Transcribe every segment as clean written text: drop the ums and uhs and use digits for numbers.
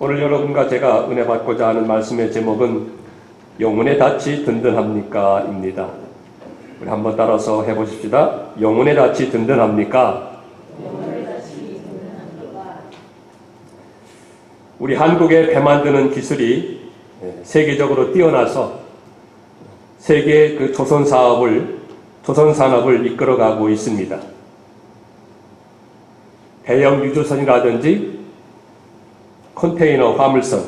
오늘 여러분과 제가 은혜 받고자 하는 말씀의 제목은 영혼의 닻이 든든합니까? 입니다. 우리 한번 따라서 해보십시다. 영혼의 닻이 든든합니까? 우리 한국의 배 만드는 기술이 세계적으로 뛰어나서 세계의 그 조선 산업을 이끌어가고 있습니다. 대형 유조선이라든지 컨테이너 화물선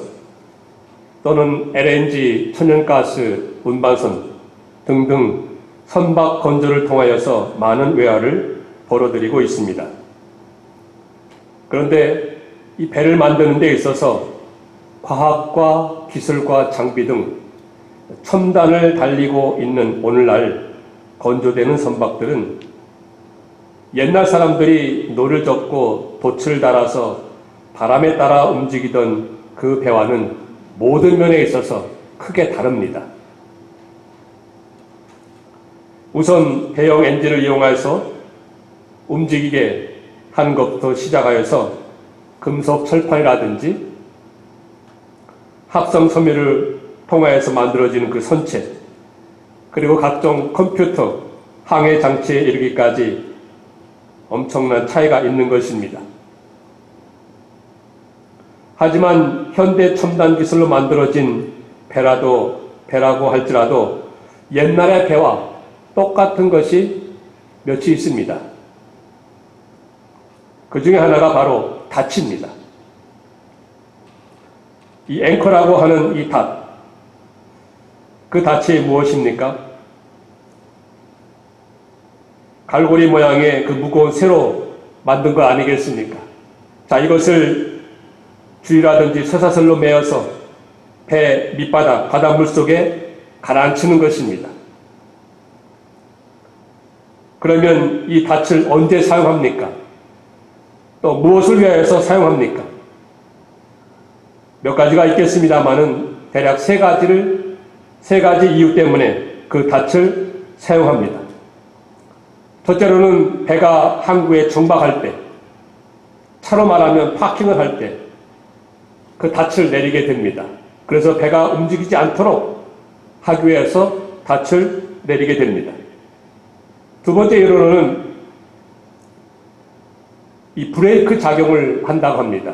또는 LNG 천연가스 운반선 등등 선박 건조를 통하여서 많은 외화를 벌어들이고 있습니다. 그런데 이 배를 만드는 데 있어서 과학과 기술과 장비 등 첨단을 달리고 있는 오늘날 건조되는 선박들은 옛날 사람들이 노를 젓고 돛을 달아서 바람에 따라 움직이던 그 배와는 모든 면에 있어서 크게 다릅니다. 우선 대형 엔진을 이용해서 움직이게 한 것부터 시작하여서 금속 철판이라든지 합성 섬유를 통하여서 만들어지는 그 선체, 그리고 각종 컴퓨터, 항해 장치에 이르기까지 엄청난 차이가 있는 것입니다. 하지만 현대 첨단 기술로 만들어진 배라고 할지라도 옛날의 배와 똑같은 것이 몇이 있습니다. 그 중에 하나가 바로 닻입니다. 이 앵커라고 하는 이 닻, 그 닻이 무엇입니까? 갈고리 모양의 그 무거운 쇠로 만든 거 아니겠습니까? 자, 이것을 줄이라든지 쇠사슬로 매어서 배 밑바닥, 바닷물 속에 가라앉히는 것입니다. 그러면 이 닻을 언제 사용합니까? 또 무엇을 위하여서 사용합니까? 몇 가지가 있겠습니다만은 대략 세 가지 이유 때문에 그 닻을 사용합니다. 첫째로는 배가 항구에 정박할 때, 차로 말하면 파킹을 할 때 그 닻을 내리게 됩니다. 그래서 배가 움직이지 않도록 하기 위해서 닻을 내리게 됩니다. 두 번째 이유로는 이 브레이크 작용을 한다고 합니다.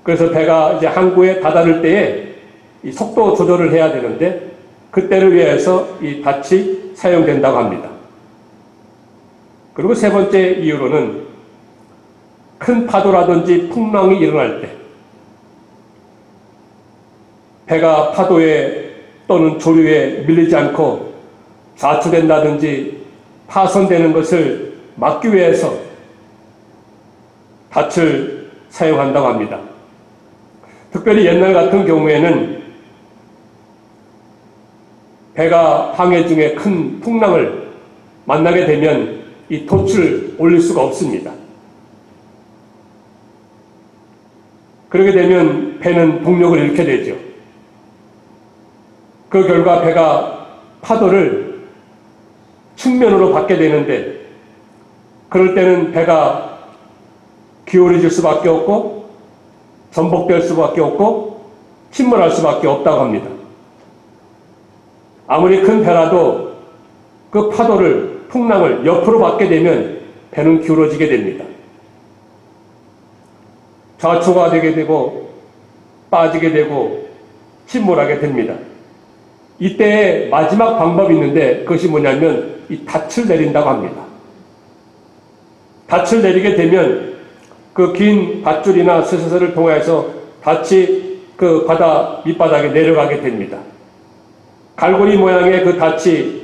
그래서 배가 이제 항구에 다다를 때에 이 속도 조절을 해야 되는데 그때를 위해서 이 닻이 사용된다고 합니다. 그리고 세 번째 이유로는 큰 파도라든지 풍랑이 일어날 때 배가 파도에 또는 조류에 밀리지 않고 좌초된다든지 파손되는 것을 막기 위해서 닻을 사용한다고 합니다. 특별히 옛날 같은 경우에는 배가 항해 중에 큰 풍랑을 만나게 되면 이 돛을 올릴 수가 없습니다. 그렇게 되면 배는 동력을 잃게 되죠. 그 결과 배가 파도를 측면으로 받게 되는데 그럴 때는 배가 기울어질 수밖에 없고 전복될 수밖에 없고 침몰할 수밖에 없다고 합니다. 아무리 큰 배라도 그 파도를, 풍랑을 옆으로 받게 되면 배는 기울어지게 됩니다. 좌초가 되게 되고 빠지게 되고 침몰하게 됩니다. 이때의 마지막 방법이 있는데 그것이 뭐냐면 이 닻을 내린다고 합니다. 닻을 내리게 되면 그 긴 밧줄이나 쇠사슬을 통해서 닻이 그 바다 밑바닥에 내려가게 됩니다. 갈고리 모양의 그 닻이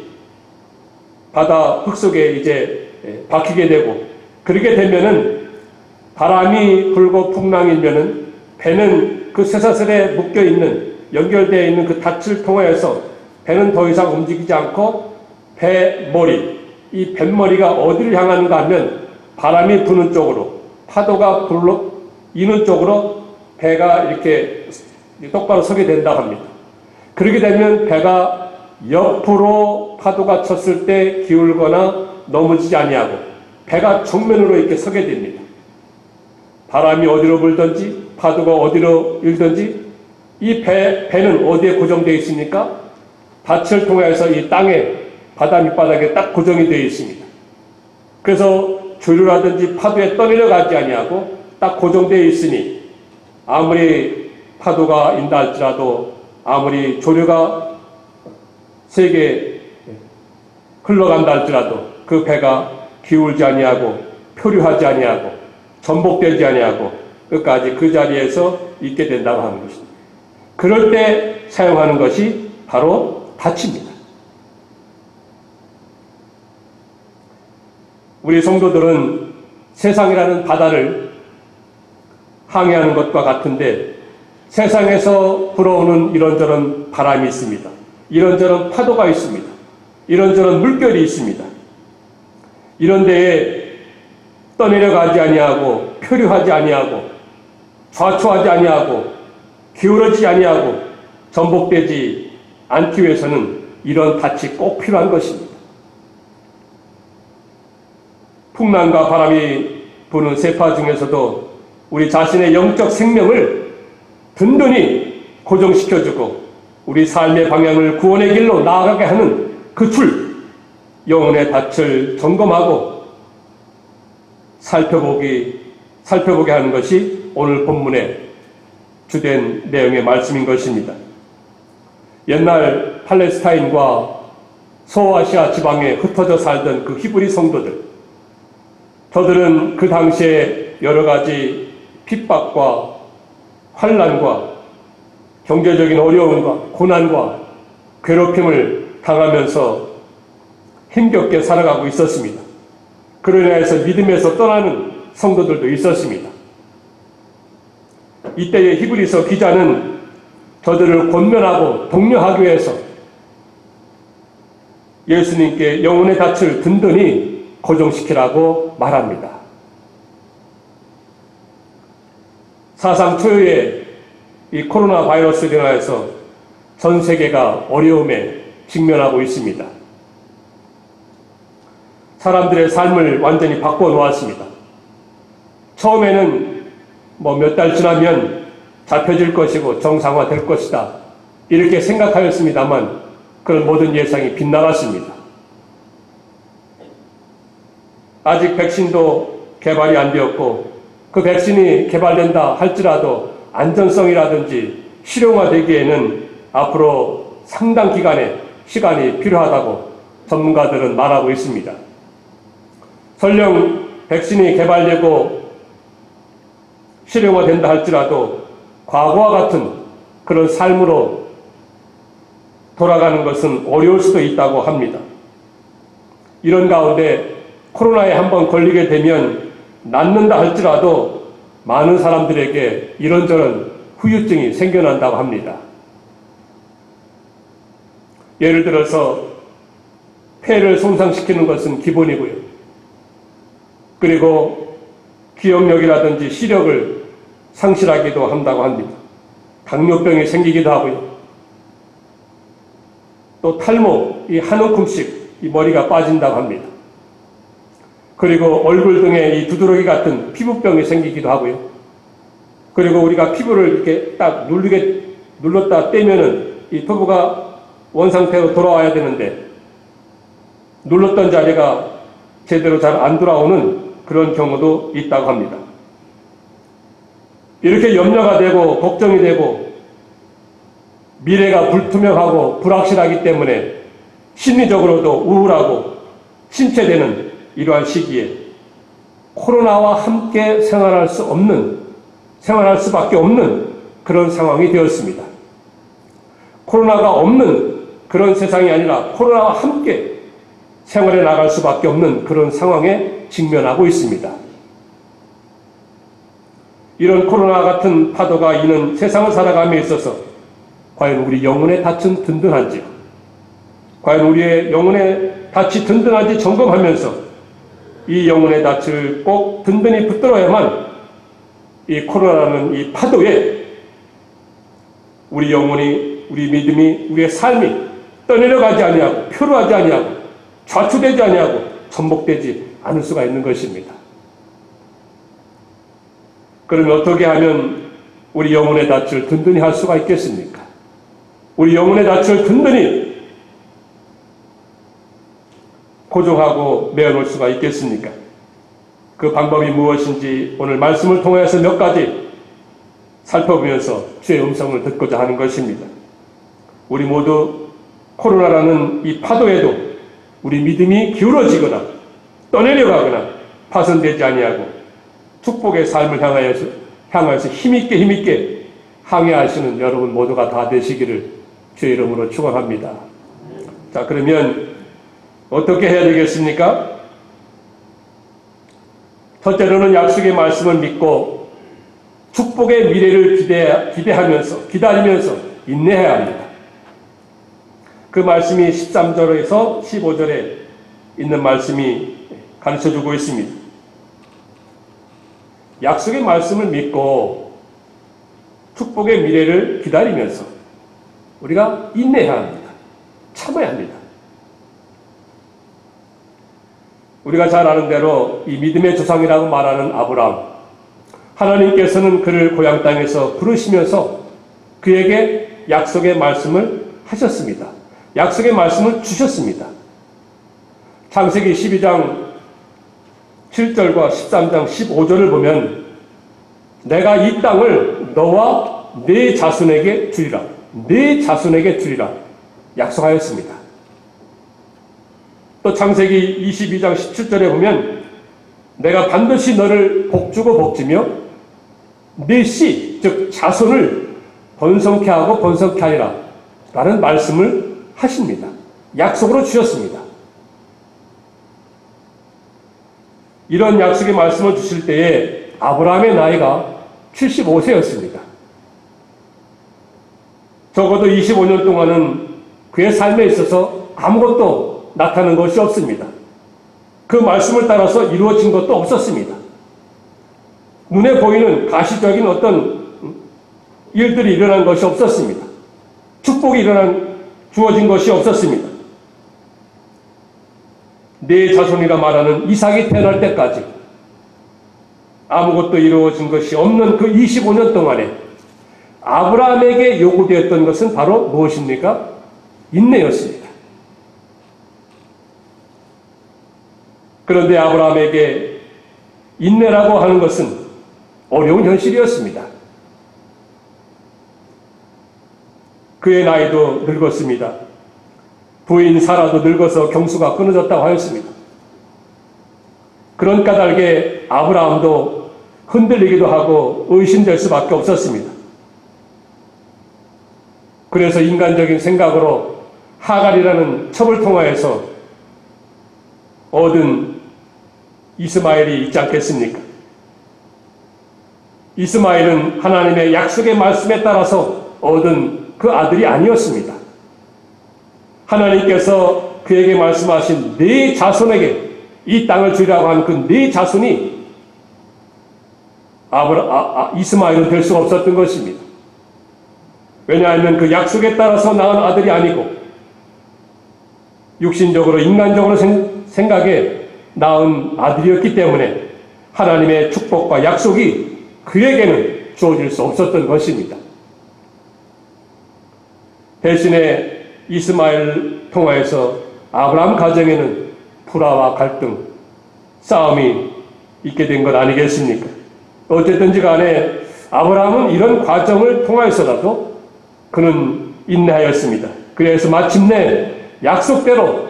바다 흙 속에 이제 박히게 되고 그렇게 되면은 바람이 불고 풍랑이면은 배는 그 쇠사슬에 묶여 있는 연결되어 있는 그 닻을 통해서 배는 더 이상 움직이지 않고 배머리, 이 뱃머리가 어디를 향하는가 하면 바람이 부는 쪽으로, 파도가 이는 쪽으로 배가 이렇게 똑바로 서게 된다고 합니다. 그렇게 되면 배가 옆으로 파도가 쳤을 때 기울거나 넘어지지 아니하고 배가 정면으로 이렇게 서게 됩니다. 바람이 어디로 불든지 파도가 어디로 일든지 이 배는 어디에 고정되어 있습니까? 닻을 통해서 이 땅에 바다 밑바닥에 딱 고정이 되어 있습니다. 그래서 조류라든지 파도에 떠내려가지 아니하고 딱 고정되어 있으니 아무리 파도가 인다 할지라도 아무리 조류가 세게 흘러간다 할지라도 그 배가 기울지 아니하고 표류하지 아니하고 전복되지 아니하고 끝까지 그 자리에서 있게 된다고 하는 것입니다. 그럴 때 사용하는 것이 바로 닻입니다. 우리 성도들은 세상이라는 바다를 항해하는 것과 같은데 세상에서 불어오는 이런저런 바람이 있습니다. 이런저런 파도가 있습니다. 이런저런 물결이 있습니다. 이런 데에 떠내려가지 아니하고 표류하지 아니하고 좌초하지 아니하고 기울어지지 아니하고 전복되지 않기 위해서는 이런 닻이 꼭 필요한 것입니다. 풍랑과 바람이 부는 세파 중에서도 우리 자신의 영적 생명을 든든히 고정시켜주고 우리 삶의 방향을 구원의 길로 나아가게 하는 그 줄, 영혼의 닻을 점검하고 살펴보게 하는 것이 오늘 본문의 주된 내용의 말씀인 것입니다. 옛날 팔레스타인과 소아시아 지방에 흩어져 살던 그 히브리 성도들, 저들은 그 당시에 여러 가지 핍박과 환난과 경제적인 어려움과 고난과 괴롭힘을 당하면서 힘겹게 살아가고 있었습니다. 그로 인해서 믿음에서 떠나는 성도들도 있었습니다. 이때의 히브리서 기자는 저들을 권면하고 독려하기 위해서 예수님께 영혼의 닻을 든든히 고정시키라고 말합니다. 사상 초유의 이 코로나 바이러스로 인하여서 전 세계가 어려움에 직면하고 있습니다. 사람들의 삶을 완전히 바꿔 놓았습니다. 처음에는 몇 달 지나면 잡혀질 것이고 정상화될 것이다 이렇게 생각하였습니다만 그런 모든 예상이 빗나갔습니다. 아직 백신도 개발이 안 되었고 그 백신이 개발된다 할지라도 안전성이라든지 실용화되기에는 앞으로 상당 기간의 시간이 필요하다고 전문가들은 말하고 있습니다. 설령 백신이 개발되고 실용화된다 할지라도 과거와 같은 그런 삶으로 돌아가는 것은 어려울 수도 있다고 합니다. 이런 가운데 코로나에 한번 걸리게 되면 낫는다 할지라도 많은 사람들에게 이런저런 후유증이 생겨난다고 합니다. 예를 들어서 폐를 손상시키는 것은 기본이고요. 그리고 기억력이라든지 시력을 상실하기도 한다고 합니다. 당뇨병이 생기기도 하고요. 또 탈모, 한 움큼씩 이 머리가 빠진다고 합니다. 그리고 얼굴 등에 이 두드러기 같은 피부병이 생기기도 하고요. 그리고 우리가 피부를 이렇게 딱 눌렀다 떼면은 이 피부가 원상태로 돌아와야 되는데 눌렀던 자리가 제대로 잘 안 돌아오는 그런 경우도 있다고 합니다. 이렇게 염려가 되고 걱정이 되고 미래가 불투명하고 불확실하기 때문에 심리적으로도 우울하고 침체되는 이러한 시기에 코로나와 함께 생활할 수밖에 없는 그런 상황이 되었습니다. 코로나가 없는 그런 세상이 아니라 코로나와 함께 생활해 나갈 수밖에 없는 그런 상황에 직면하고 있습니다. 이런 코로나 같은 파도가 이는 세상을 살아감에 있어서 과연 우리 영혼의 닻은 든든한지요? 과연 우리의 영혼의 닻이 든든한지 점검하면서 이 영혼의 닻을 꼭 든든히 붙들어야만 이 코로나라는 이 파도에 우리 영혼이, 우리 믿음이, 우리의 삶이 떠내려가지 아니하고 표류하지 아니하고 좌초되지 아니하고 전복되지 않을 수가 있는 것입니다. 그러면 어떻게 하면 우리 영혼의 닻을 든든히 할 수가 있겠습니까? 우리 영혼의 닻을 든든히 고정하고 메어놓을 수가 있겠습니까? 그 방법이 무엇인지 오늘 말씀을 통해서 몇 가지 살펴보면서 주의 음성을 듣고자 하는 것입니다. 우리 모두 코로나라는 이 파도에도 우리 믿음이 기울어지거나 떠내려가거나 파손되지 아니하고 축복의 삶을 향하여서 힘있게 항해하시는 여러분 모두가 다 되시기를 주의 이름으로 축원합니다. 자, 그러면 어떻게 해야 되겠습니까? 첫째로는 약속의 말씀을 믿고 축복의 미래를 기다리면서 인내해야 합니다. 그 말씀이 13절에서 15절에 있는 말씀이 가르쳐주고 있습니다. 약속의 말씀을 믿고 축복의 미래를 기다리면서 우리가 인내해야 합니다. 참아야 합니다. 우리가 잘 아는 대로 이 믿음의 조상이라고 말하는 아브라함, 하나님께서는 그를 고향 땅에서 부르시면서 그에게 약속의 말씀을 하셨습니다. 약속의 말씀을 주셨습니다. 창세기 12장 7절과 13장 15절을 보면 내가 이 땅을 너와 네 자손에게 주리라. 네 자손에게 주리라. 약속하였습니다. 또 창세기 22장 17절에 보면 내가 반드시 너를 복주고 복지며 네 씨, 즉 자손을 번성케 하고 번성케 하리라 라는 말씀을 하십니다. 약속으로 주셨습니다. 이런 약속의 말씀을 주실 때에 아브라함의 나이가 75세였습니다. 적어도 25년 동안은 그의 삶에 있어서 아무것도 나타난 것이 없습니다. 그 말씀을 따라서 이루어진 것도 없었습니다. 눈에 보이는 가시적인 어떤 일들이 일어난 것이 없었습니다. 축복이 주어진 것이 없었습니다. 네 자손이라 말하는 이삭이 태어날 때까지 아무것도 이루어진 것이 없는 그 25년 동안에 아브라함에게 요구되었던 것은 바로 무엇입니까? 인내였습니다. 그런데 아브라함에게 인내라고 하는 것은 어려운 현실이었습니다. 그의 나이도 늙었습니다. 부인 사라도 늙어서 경수가 끊어졌다고 하였습니다. 그런 까닭에 아브라함도 흔들리기도 하고 의심될 수밖에 없었습니다. 그래서 인간적인 생각으로 하갈이라는 첩을 통하여서 얻은 이스마엘이 있지 않겠습니까? 이스마엘은 하나님의 약속의 말씀에 따라서 얻은 그 아들이 아니었습니다. 하나님께서 그에게 말씀하신 네 자손에게 이 땅을 주리라고 한 그 네 자손이 이스마엘은 될 수가 없었던 것입니다. 왜냐하면 그 약속에 따라서 낳은 아들이 아니고 육신적으로 인간적으로 생각에 낳은 아들이었기 때문에 하나님의 축복과 약속이 그에게는 주어질 수 없었던 것입니다. 대신에 이스마엘을 통하여서 아브라함 가정에는 불화와 갈등, 싸움이 있게 된 것 아니겠습니까? 어쨌든지 간에 아브라함은 이런 과정을 통하여서라도 그는 인내하였습니다. 그래서 마침내 약속대로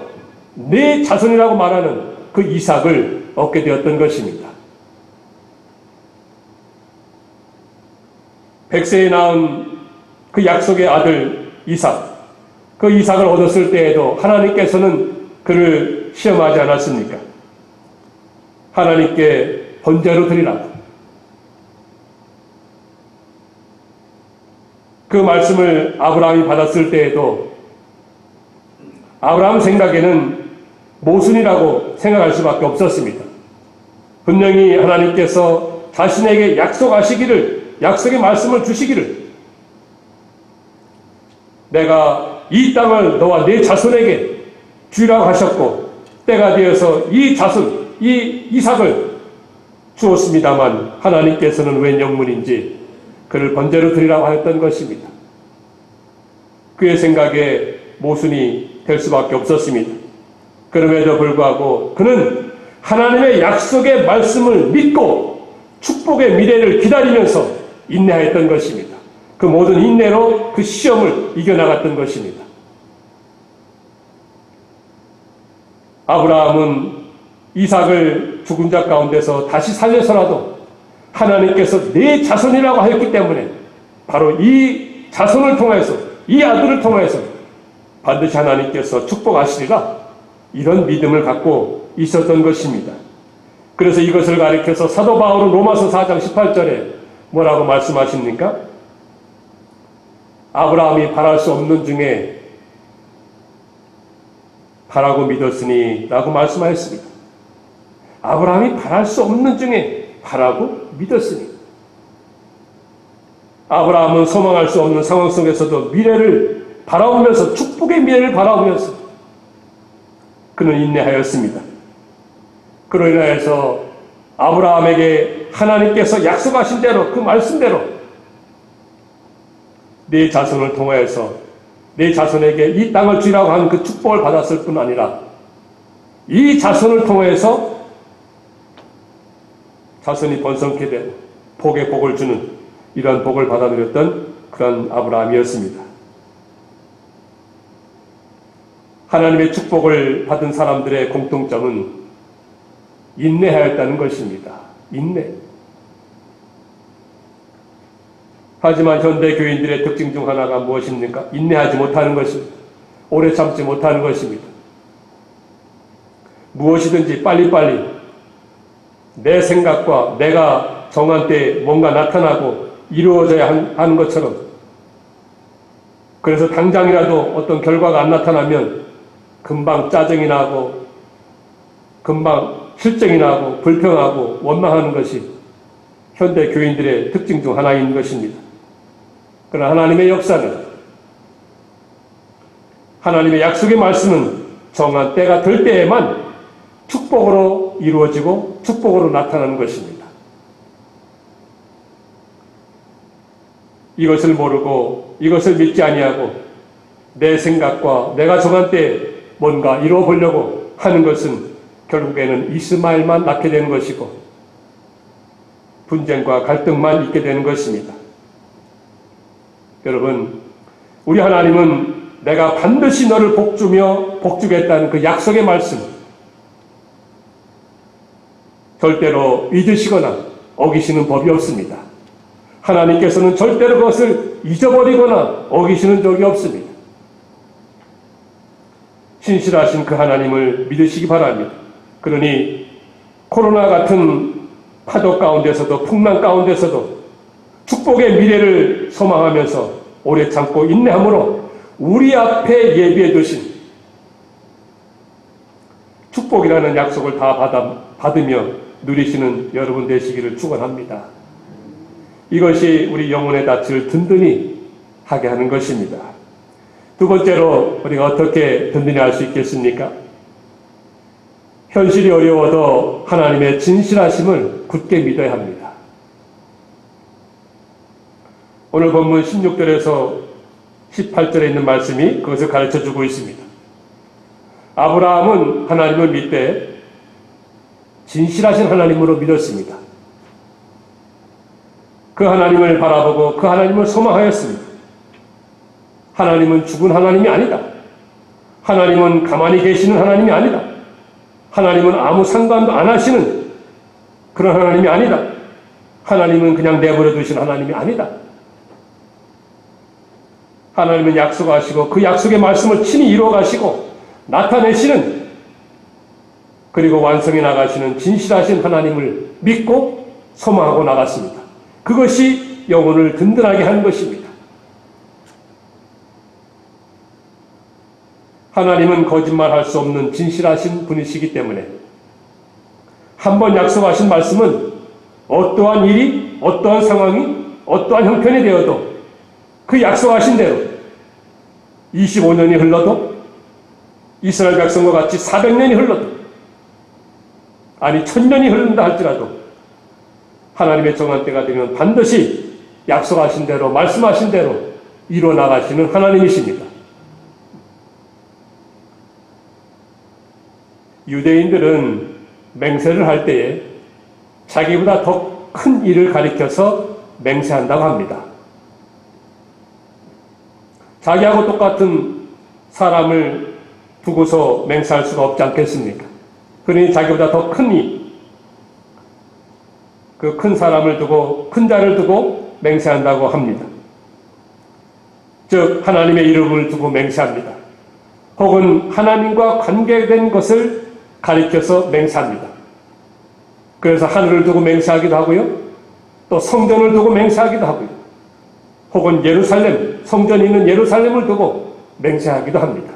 네 자손이라고 말하는 그 이삭을 얻게 되었던 것입니다. 100세에 낳은 그 약속의 아들 이삭, 그 이삭을 얻었을 때에도 하나님께서는 그를 시험하지 않았습니까? 하나님께 번제로 드리라고. 그 말씀을 아브라함이 받았을 때에도 아브라함 생각에는 모순이라고 생각할 수밖에 없었습니다. 분명히 하나님께서 자신에게 약속하시기를, 약속의 말씀을 주시기를, 내가 이 땅을 너와 네 자손에게 주라고 하셨고 때가 되어서 이 자손, 이 이삭을 주었습니다만 하나님께서는 웬 영문인지 그를 번제로 드리라고 하였던 것입니다. 그의 생각에 모순이 될 수밖에 없었습니다. 그럼에도 불구하고 그는 하나님의 약속의 말씀을 믿고 축복의 미래를 기다리면서 인내하였던 것입니다. 그 모든 인내로 그 시험을 이겨나갔던 것입니다. 아브라함은 이삭을 죽은 자 가운데서 다시 살려서라도 하나님께서 내 자손이라고 하였기 때문에 바로 이 자손을 통해서, 이 아들을 통해서 반드시 하나님께서 축복하시리라, 이런 믿음을 갖고 있었던 것입니다. 그래서 이것을 가리켜서 사도 바울은 로마서 4장 18절에 뭐라고 말씀하십니까? 아브라함이 바랄 수 없는 중에 바라고 믿었으니 라고 말씀하였습니다. 아브라함이 바랄 수 없는 중에 바라고 믿었으니. 아브라함은 소망할 수 없는 상황 속에서도 미래를 바라보면서, 축복의 미래를 바라보면서 그는 인내하였습니다. 그로 인하여서 아브라함에게 하나님께서 약속하신 대로, 그 말씀대로 네 자손을 통하여서 네 자손에게 이 땅을 주라고 한 그 축복을 받았을 뿐 아니라 이 자손을 통해서 자손이 번성케 되고 복의 복을 주는 이러한 복을 받아들였던 그런 아브라함이었습니다. 하나님의 축복을 받은 사람들의 공통점은 인내하였다는 것입니다. 인내. 하지만 현대 교인들의 특징 중 하나가 무엇입니까? 인내하지 못하는 것입니다. 오래 참지 못하는 것입니다. 무엇이든지 빨리빨리 내 생각과 내가 정한 때에 뭔가 나타나고 이루어져야 하는 것처럼, 그래서 당장이라도 어떤 결과가 안 나타나면 금방 짜증이 나고 금방 실증이 나고 불평하고 원망하는 것이 현대 교인들의 특징 중 하나인 것입니다. 그러나 하나님의 역사는, 하나님의 약속의 말씀은 정한 때가 될 때에만 축복으로 이루어지고 축복으로 나타나는 것입니다. 이것을 모르고 이것을 믿지 아니하고 내 생각과 내가 정한 때에 뭔가 이루어 보려고 하는 것은 결국에는 이스마엘만 낳게 되는 것이고 분쟁과 갈등만 있게 되는 것입니다. 여러분, 우리 하나님은 내가 반드시 너를 복주며 복주겠다는 그 약속의 말씀, 절대로 잊으시거나 어기시는 법이 없습니다. 하나님께서는 절대로 그것을 잊어버리거나 어기시는 적이 없습니다. 신실하신 그 하나님을 믿으시기 바랍니다. 그러니 코로나 같은 파도 가운데서도, 풍랑 가운데서도 축복의 미래를 소망하면서 오래 참고 인내함으로 우리 앞에 예비해 두신 축복이라는 약속을 다 받으며 누리시는 여러분 되시기를 축원합니다. 이것이 우리 영혼의 닻을 든든히 하게 하는 것입니다. 두 번째로 우리가 어떻게 든든히 할 수 있겠습니까? 현실이 어려워도 하나님의 진실하심을 굳게 믿어야 합니다. 오늘 본문 16절에서 18절에 있는 말씀이 그것을 가르쳐주고 있습니다. 아브라함은 하나님을 믿되 진실하신 하나님으로 믿었습니다. 그 하나님을 바라보고 그 하나님을 소망하였습니다. 하나님은 죽은 하나님이 아니다. 하나님은 가만히 계시는 하나님이 아니다. 하나님은 아무 상관도 안 하시는 그런 하나님이 아니다. 하나님은 그냥 내버려 두신 하나님이 아니다. 하나님은 약속하시고 그 약속의 말씀을 친히 이루어 가시고 나타내시는, 그리고 완성해 나가시는 진실하신 하나님을 믿고 소망하고 나갔습니다. 그것이 영혼을 든든하게 하는 것입니다. 하나님은 거짓말할 수 없는 진실하신 분이시기 때문에 한번 약속하신 말씀은 어떠한 일이, 어떠한 상황이, 어떠한 형편이 되어도 그 약속하신 대로 25년이 흘러도, 이스라엘 백성과 같이 400년이 흘러도, 아니 1000년이 흐른다 할지라도 하나님의 정한 때가 되면 반드시 약속하신 대로 말씀하신 대로 이루어 나가시는 하나님이십니다. 유대인들은 맹세를 할 때에 자기보다 더 큰 일을 가리켜서 맹세한다고 합니다. 자기하고 똑같은 사람을 두고서 맹세할 수가 없지 않겠습니까? 그러니 자기보다 더 큰 일, 그 큰 사람을 두고, 큰 자를 두고 맹세한다고 합니다. 즉, 하나님의 이름을 두고 맹세합니다. 혹은 하나님과 관계된 것을 가리켜서 맹세합니다. 그래서 하늘을 두고 맹세하기도 하고요. 또 성전을 두고 맹세하기도 하고요. 혹은 예루살렘, 성전이 있는 예루살렘을 두고 맹세하기도 합니다.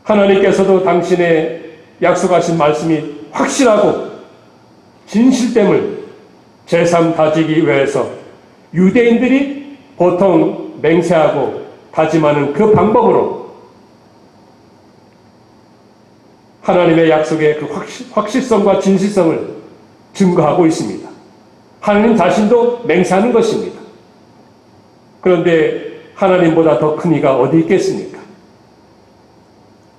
하나님께서도 당신의 약속하신 말씀이 확실하고 진실됨을 제3 다지기 위해서 유대인들이 보통 맹세하고 다짐하는 그 방법으로 하나님의 약속의 그 확실성과 진실성을 증거하고 있습니다. 하나님 자신도 맹세하는 것입니다. 그런데 하나님보다 더 큰 이가 어디 있겠습니까?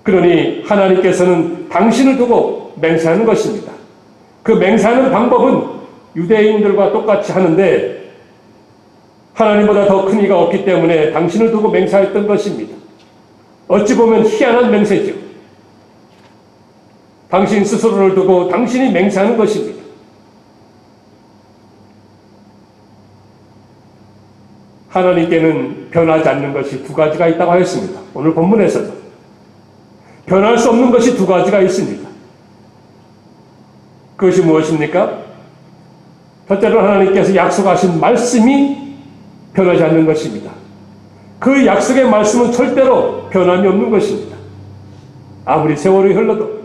그러니 하나님께서는 당신을 두고 맹세하는 것입니다. 그 맹세하는 방법은 유대인들과 똑같이 하는데 하나님보다 더 큰 이가 없기 때문에 당신을 두고 맹세했던 것입니다. 어찌 보면 희한한 맹세죠. 당신 스스로를 두고 당신이 맹세하는 것입니다. 하나님께는 변하지 않는 것이 두 가지가 있다고 하였습니다. 오늘 본문에서도 변할 수 없는 것이 두 가지가 있습니다. 그것이 무엇입니까? 첫째로 하나님께서 약속하신 말씀이 변하지 않는 것입니다. 그 약속의 말씀은 절대로 변함이 없는 것입니다. 아무리 세월이 흘러도,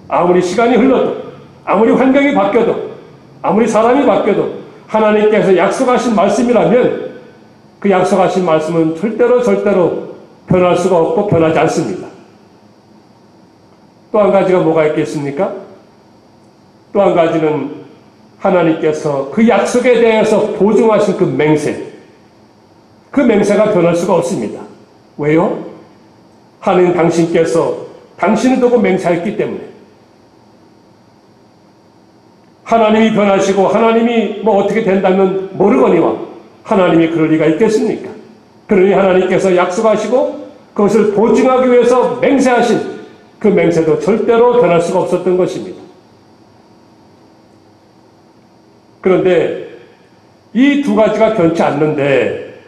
아무리 시간이 흘러도, 아무리 환경이 바뀌어도, 아무리 사람이 바뀌어도 하나님께서 약속하신 말씀이라면 그 약속하신 말씀은 절대로 변할 수가 없고 변하지 않습니다. 또 한 가지가 뭐가 있겠습니까? 또 한 가지는 하나님께서 그 약속에 대해서 보증하신 그 맹세, 그 맹세가 변할 수가 없습니다. 왜요? 하나님 당신께서 당신을 두고 맹세했기 때문에. 하나님이 변하시고 하나님이 뭐 어떻게 된다면 모르거니와 하나님이 그럴 리가 있겠습니까? 그러니 하나님께서 약속하시고 그것을 보증하기 위해서 맹세하신 그 맹세도 절대로 변할 수가 없었던 것입니다. 그런데 이 두 가지가 변치 않는데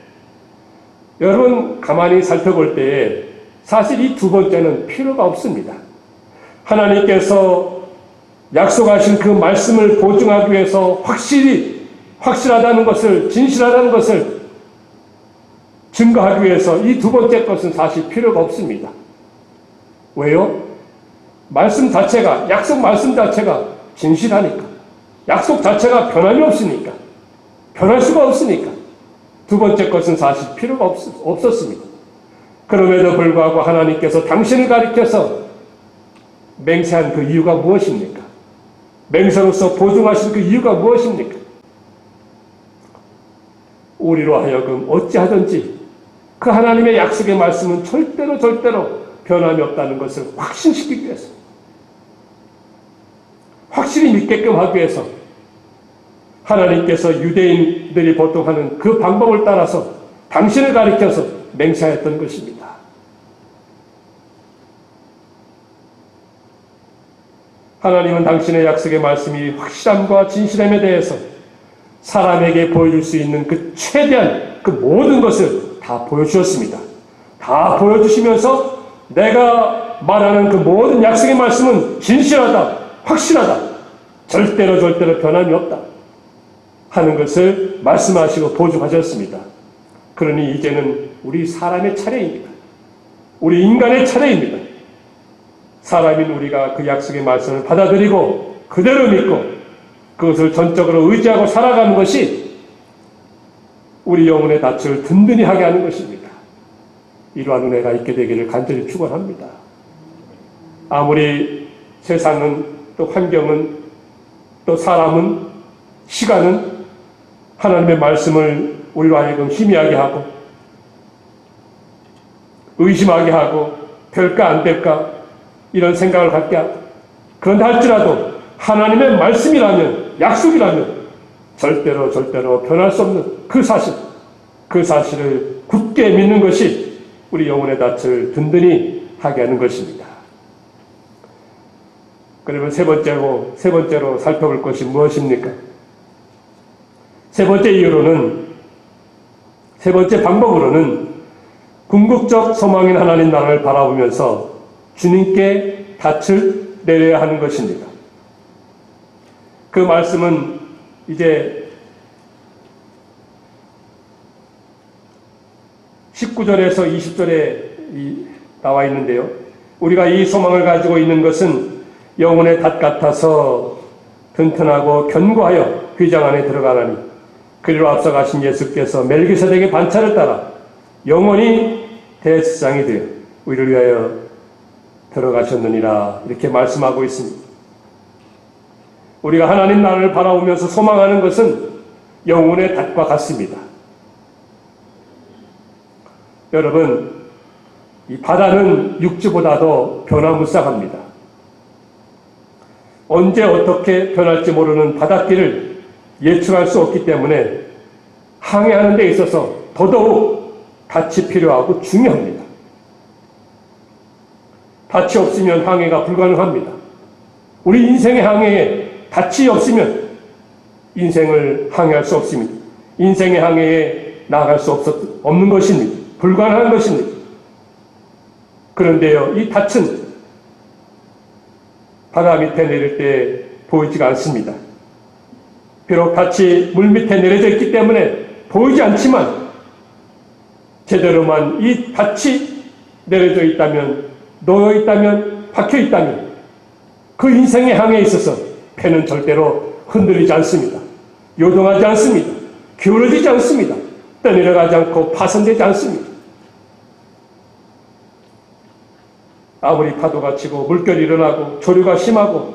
여러분 가만히 살펴볼 때에 사실 이 두 번째는 필요가 없습니다. 하나님께서 약속하신 그 말씀을 보증하기 위해서 확실하다는 것을, 진실하다는 것을 증거하기 위해서 이 두 번째 것은 사실 필요가 없습니다. 왜요? 말씀 자체가, 약속 말씀 자체가 진실하니까. 약속 자체가 변함이 없으니까. 변할 수가 없으니까. 두 번째 것은 사실 필요가 없었습니다. 그럼에도 불구하고 하나님께서 당신을 가리켜서 맹세한 그 이유가 무엇입니까? 맹세로서 보증하신 그 이유가 무엇입니까? 우리로 하여금 어찌하든지 그 하나님의 약속의 말씀은 절대로 변함이 없다는 것을 확신시키기 위해서, 확실히 믿게끔 하기 위해서 하나님께서 유대인들이 보통 하는 그 방법을 따라서 당신을 가리켜서 맹세했던 것입니다. 하나님은 당신의 약속의 말씀이 확실함과 진실함에 대해서 사람에게 보여줄 수 있는 그 최대한 그 모든 것을 다 보여주셨습니다. 다 보여주시면서 내가 말하는 그 모든 약속의 말씀은 진실하다, 확실하다, 절대로 변함이 없다 하는 것을 말씀하시고 보증하셨습니다. 그러니 이제는 우리 사람의 차례입니다. 우리 인간의 차례입니다. 사람인 우리가 그 약속의 말씀을 받아들이고 그대로 믿고 그것을 전적으로 의지하고 살아가는 것이 우리 영혼의 닻을 든든히 하게 하는 것입니다. 이러한 은혜가 있게 되기를 간절히 축원합니다. 아무리 세상은 또 환경은, 또 사람은, 시간은 하나님의 말씀을 우리로 하여금 희미하게 하고 의심하게 하고 될까 안 될까 이런 생각을 갖게 하고, 그런다 할지라도 하나님의 말씀이라면, 약속이라면 절대로 변할 수 없는 그 사실을 굳게 믿는 것이 우리 영혼의 닻을 든든히 하게 하는 것입니다. 그러면 세 번째로 살펴볼 것이 무엇입니까? 세 번째 방법으로는 궁극적 소망인 하나님 나라를 바라보면서 주님께 닻을 내려야 하는 것입니다. 그 말씀은 이제 19절에서 20절에 나와 있는데요. 우리가 이 소망을 가지고 있는 것은 영혼의 닷 같아서 튼튼하고 견고하여 휘장 안에 들어가나니, 그리로 앞서가신 예수께서 멜기세덱의 반차를 따라 영원히 대제사장이 되어 우리를 위하여 들어가셨느니라, 이렇게 말씀하고 있습니다. 우리가 하나님 나라를 바라보면서 소망하는 것은 영혼의 닷과 같습니다. 여러분, 이 바다는 육지보다도 변화무쌍합니다. 언제 어떻게 변할지 모르는 바닷길을 예측할 수 없기 때문에 항해하는 데 있어서 더더욱 닻이 필요하고 중요합니다. 닻이 없으면 항해가 불가능합니다. 우리 인생의 항해에 닻이 없으면 인생을 항해할 수 없습니다. 인생의 항해에 나아갈 수 없는 것입니다. 불가능한 것입니다. 그런데요, 이 닻은 바다 밑에 내릴 때 보이지가 않습니다. 비록 닻이 물 밑에 내려져 있기 때문에 보이지 않지만, 제대로만 이 닻이 내려져 있다면, 놓여 있다면, 박혀 있다면 그 인생의 항해에 있어서 배는 절대로 흔들리지 않습니다. 요동하지 않습니다. 기울어지지 않습니다. 떠내려가지 않고 파손되지 않습니다. 아무리 파도가 치고 물결이 일어나고 조류가 심하고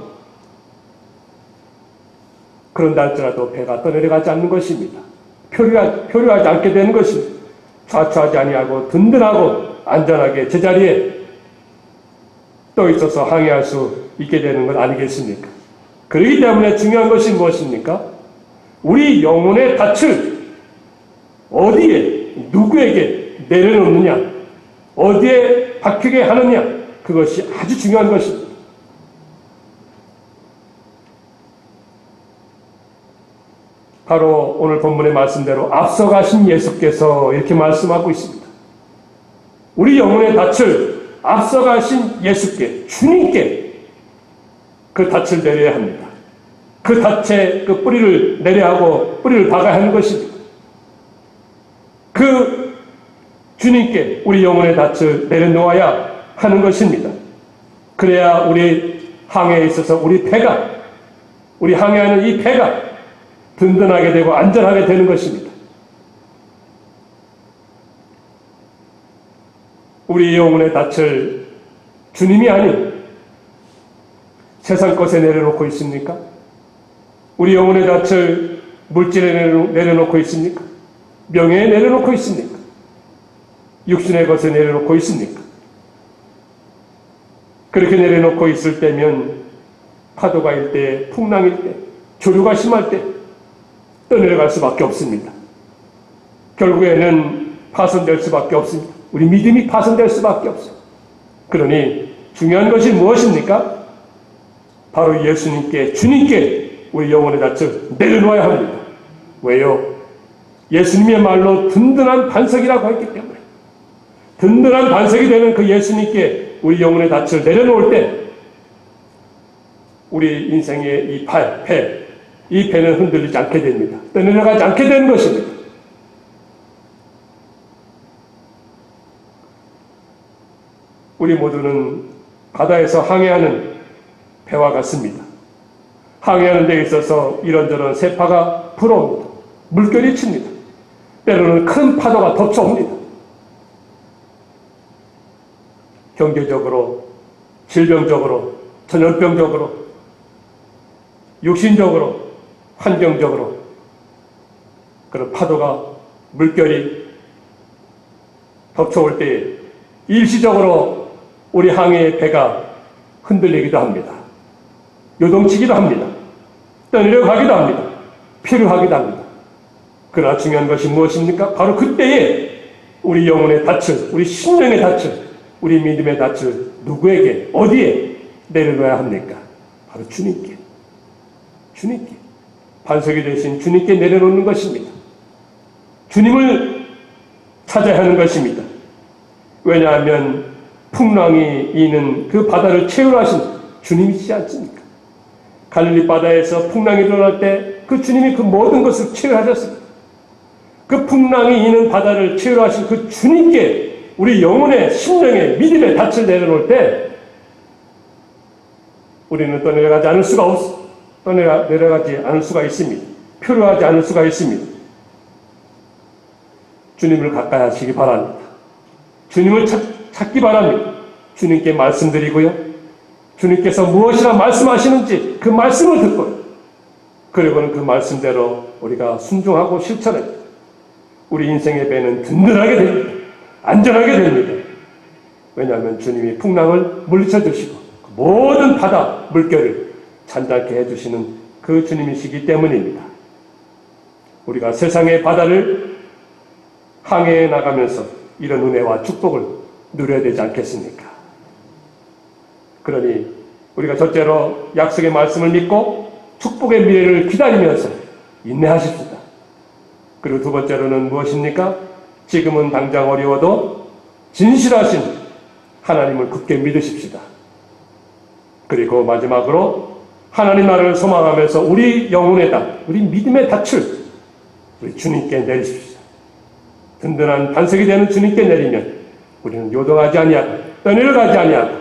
그런다 할지라도 배가 떠내려가지 않는 것입니다. 표류하지 않게 되는 것입니다. 좌초하지 아니하고 든든하고 안전하게 제자리에 떠 있어서 항해할 수 있게 되는 것 아니겠습니까? 그렇기 때문에 중요한 것이 무엇입니까? 우리 영혼의 닻을 어디에, 누구에게 내려놓느냐, 어디에 박히게 하느냐, 그것이 아주 중요한 것입니다. 바로 오늘 본문의 말씀대로 앞서가신 예수께서 이렇게 말씀하고 있습니다. 우리 영혼의 닻을 앞서가신 예수께, 주님께 그 닻을 내려야 합니다. 그 닻에 그 뿌리를 내려야 하고 뿌리를 박아야 하는 것입니다. 그 주님께 우리 영혼의 닻을 내려놓아야 하는 것입니다. 그래야 우리 항해에 있어서 우리 항해하는 이 배가 든든하게 되고 안전하게 되는 것입니다. 우리 영혼의 닻을 주님이 아닌 세상 것에 내려놓고 있습니까? 우리 영혼의 닻을 물질에 내려놓고 있습니까? 명예에 내려놓고 있습니까? 육신의 것에 내려놓고 있습니까? 그렇게 내려놓고 있을 때면 파도가 일 때, 풍랑일 때, 조류가 심할 때 떠내려갈 수밖에 없습니다. 결국에는 파손될 수밖에 없습니다. 우리 믿음이 파손될 수밖에 없습니다. 그러니 중요한 것이 무엇입니까? 바로 예수님께, 주님께 우리 영혼의 닻을 내려놓아야 합니다. 왜요? 예수님의 말로 든든한 반석이라고 했기 때문에, 든든한 반석이 되는 그 예수님께 우리 영혼의 닻을 내려놓을 때 우리 인생의 이 배는 흔들리지 않게 됩니다. 떠내려가지 않게 되는 것입니다. 우리 모두는 바다에서 항해하는 배와 같습니다. 항해하는 데 있어서 이런저런 세파가 불어옵니다. 물결이 칩니다. 때로는 큰 파도가 덮쳐옵니다. 경제적으로, 질병적으로, 전염병적으로 육신적으로, 환경적으로 그런 파도가, 물결이 덮쳐올 때에 일시적으로 우리 항해의 배가 흔들리기도 합니다. 요동치기도 합니다. 떠내려가기도 합니다. 필요하기도 합니다. 그러나 중요한 것이 무엇입니까? 바로 그때에 우리 영혼의 닻을, 우리 심령의 닻을, 우리 믿음의 닻을 누구에게, 어디에 내려놔야 합니까? 바로 주님께. 주님께. 반석이 되신 주님께 내려놓는 것입니다. 주님을 찾아야 하는 것입니다. 왜냐하면 풍랑이 이는 그 바다를 채우려 하신 주님이시지 않습니까? 갈릴리 바다에서 풍랑이 일어날 때 그 주님이 그 모든 것을 채우하셨습니다. 그 풍랑이 이는 바다를 채우려 하신 그 주님께 우리 영혼의, 심령의, 믿음의 닻을 내려놓을 때 우리는 내려가지 않을 수가 있습니다. 표류하지 않을 수가 있습니다. 주님을 가까이 하시기 바랍니다. 주님을 찾기 바랍니다. 주님께 말씀드리고요. 주님께서 무엇이나 말씀하시는지 그 말씀을 듣고요. 그리고는 그 말씀대로 우리가 순종하고 실천해 우리 인생의 배는 든든하게 됩니다. 안전하게 됩니다. 왜냐하면 주님이 풍랑을 물리쳐 주시고 모든 바다 물결을 잔잔케 해주시는 그 주님이시기 때문입니다. 우리가 세상의 바다를 항해해 나가면서 이런 은혜와 축복을 누려야 되지 않겠습니까? 그러니 우리가 첫째로 약속의 말씀을 믿고 축복의 미래를 기다리면서 인내하십시다. 그리고 두 번째로는 무엇입니까? 지금은 당장 어려워도 진실하신 하나님을 굳게 믿으십시다. 그리고 마지막으로 하나님 나라를 소망하면서 우리 영혼의 닻, 우리 믿음의 닻을 우리 주님께 내리십시다. 든든한 반석이 되는 주님께 내리면 우리는 요동하지 아니하고 떠내려가지 아니하고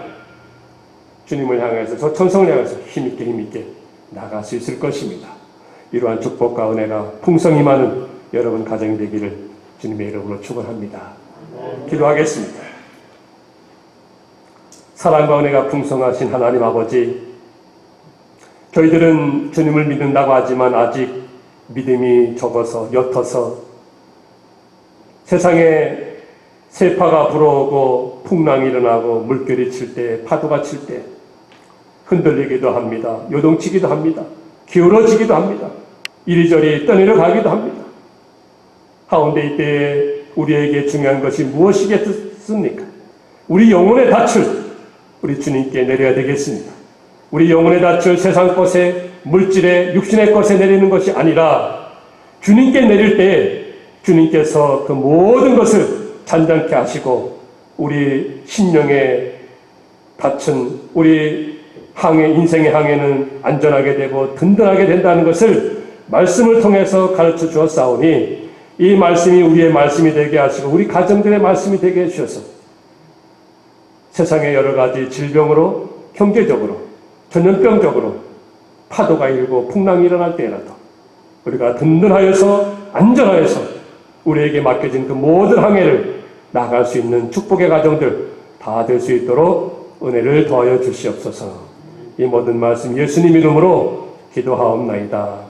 주님을 향해서 저 천성을 향해서 힘있게 나갈 수 있을 것입니다. 이러한 축복과 은혜가 풍성히 많은 여러분 가정이 되기를 주님의 이름으로 축원합니다. 기도하겠습니다. 사랑과 은혜가 풍성하신 하나님 아버지, 저희들은 주님을 믿는다고 하지만 아직 믿음이 적어서 옅어서 세상에 세파가 불어오고 풍랑이 일어나고 물결이 칠 때, 파도가 칠 때 흔들리기도 합니다. 요동치기도 합니다. 기울어지기도 합니다. 이리저리 떠내려 가기도 합니다. 하운데 이때에 우리에게 중요한 것이 무엇이겠습니까? 우리 영혼의 닻을 우리 주님께 내려야 되겠습니다. 우리 영혼의 닻을 세상 것에, 물질에, 육신의 것에 내리는 것이 아니라 주님께 내릴 때에 주님께서 그 모든 것을 잔잔케 하시고 우리 심령의 닻은 우리 인생의 항해는 안전하게 되고 든든하게 된다는 것을 말씀을 통해서 가르쳐 주었사오니 이 말씀이 우리의 말씀이 되게 하시고 우리 가정들의 말씀이 되게 해주셔서 세상의 여러 가지 질병으로, 경제적으로, 전염병적으로 파도가 일고 풍랑이 일어날 때라도 우리가 든든하여서 안전하여서 우리에게 맡겨진 그 모든 항해를 나갈 수 있는 축복의 가정들 다 될 수 있도록 은혜를 더하여 주시옵소서. 이 모든 말씀 예수님 이름으로 기도하옵나이다.